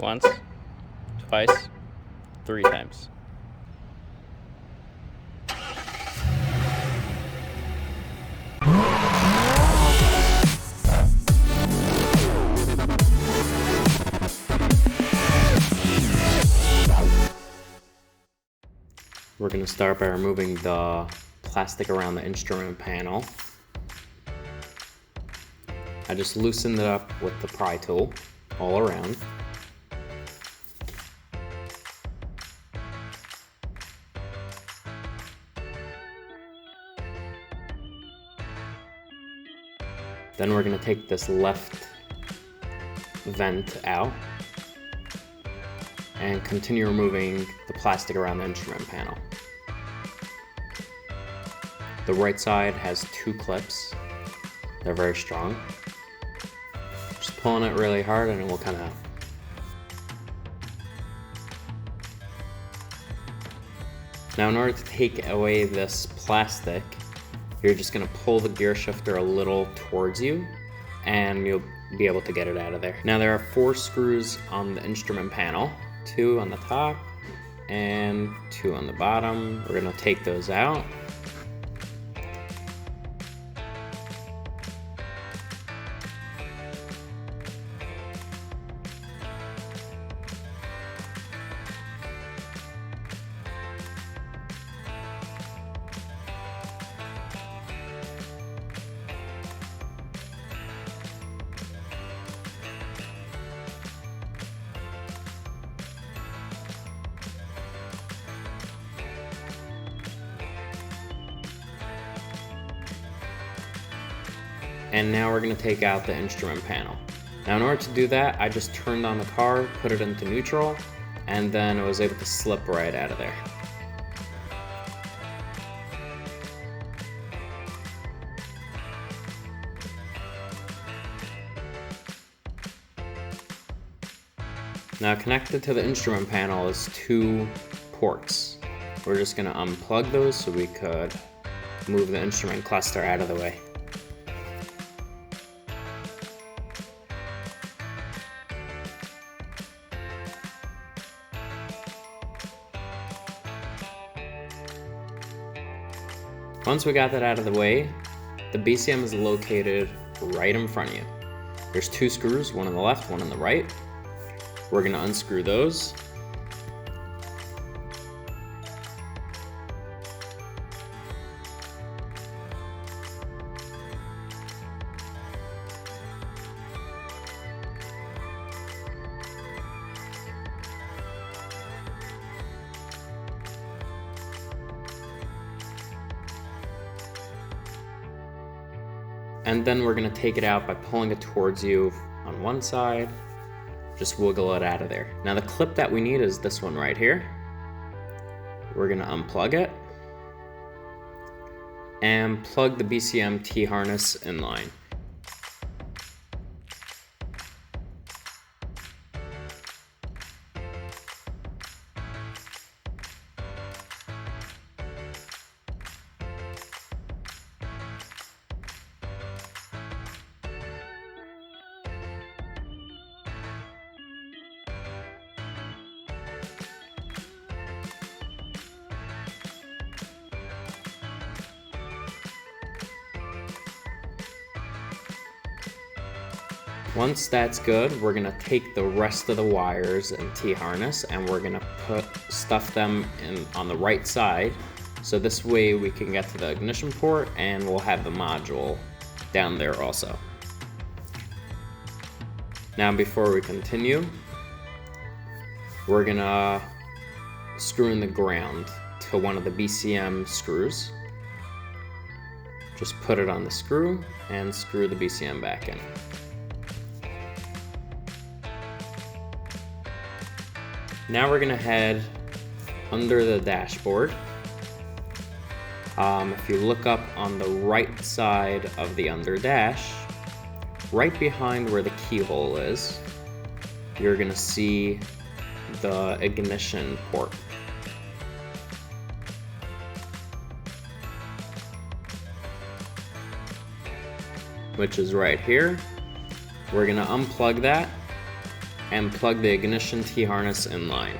Once, twice, 3 times. We're going to start by removing the plastic around the instrument panel. I just loosened it up with the pry tool all around. Then we're going to take this left vent out and continue removing the plastic around the instrument panel. The right side has 2 clips. They're very strong. Just pulling it really hard and it will come out. Now in order to take away this plastic, you're just going to pull the gear shifter a little towards you and you'll be able to get it out of there. Now there are 4 screws on the instrument panel, 2 on the top and 2 on the bottom. We're going to take those out. And now we're going to take out the instrument panel. Now in order to do that, I just turned on the car, put it into neutral, and then I was able to slip right out of there. Now connected to the instrument panel is 2 ports. We're just going to unplug those so we could move the instrument cluster out of the way. Once we got that out of the way, the BCM is located right in front of you. There's 2 screws, one on the left, one on the right. We're going to unscrew those. And then we're going to take it out by pulling it towards you on one side. Just wiggle it out of there. Now the clip that we need is this one right here. We're going to unplug it and plug the BCM T-harness in line. Once that's good, we're going to take the rest of the wires and T-harness and we're going to stuff them on the right side, so this way we can get to the ignition port and we'll have the module down there also. Now before we continue, we're going to screw in the ground to one of the BCM screws. Just put it on the screw and screw the BCM back in. Now we're going to head under the dashboard. If you look up on the right side of the under dash, right behind where the keyhole is, you're going to see the ignition port. Which is right here. We're going to unplug that and plug the ignition T-harness in line.